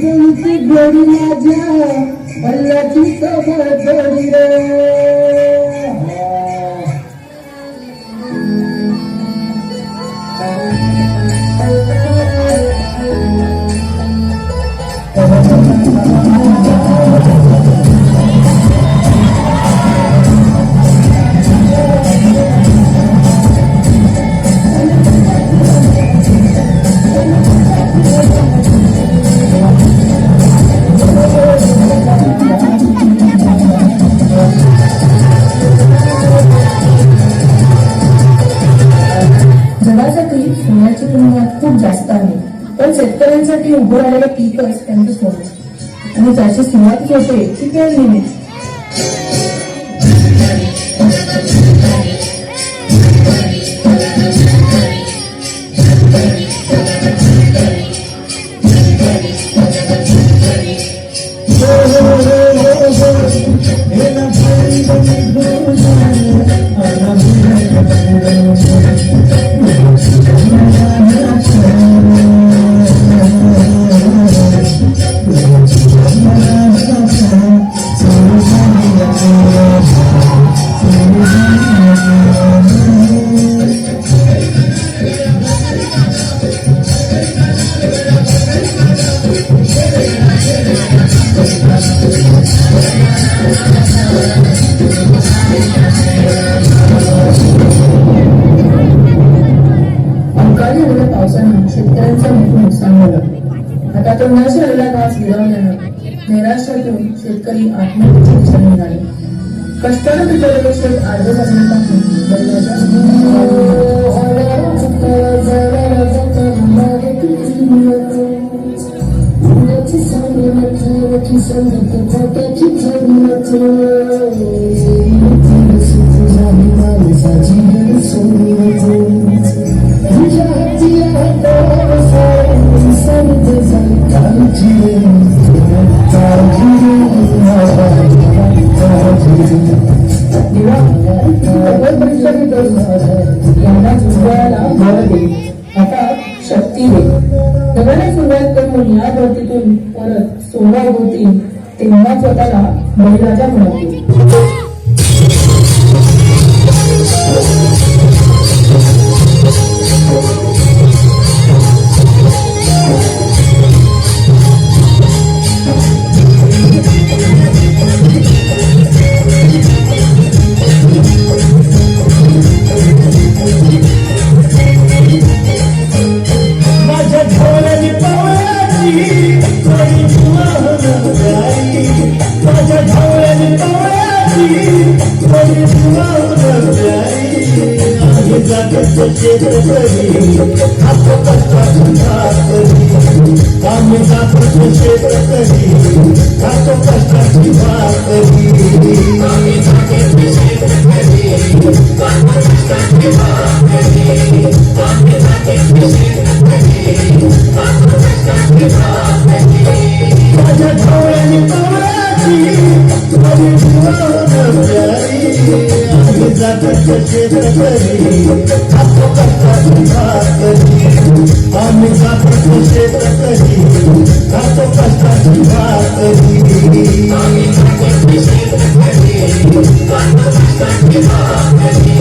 तुमची गोडी माझ्या अल्लाची सभा जोडी रे. जगासाठी सोन्याची किंमत खूप जास्त आहे, पण शेतकऱ्यांसाठी उभं राहिलेलं पीकच त्यांचं सोनं आणि त्याची सुरुवात होते ती पेरणीने. पावसानं शेतकऱ्यांचं मोठं नुकसान झालं. आता तो न शिरलेला घास गिरवल्यानं नैराश्यातून शेतकरी आत्महत्येची दिशेने निघाले. कष्टानं पिकवलेले शेत अर्धे जमिनीपासून आता शक्ती दे. नव्याने सुरुवात करून या धर्तीतून परत सोहळा होतील तेव्हा स्वतःला बळीराजा म्हणतील. आम्ही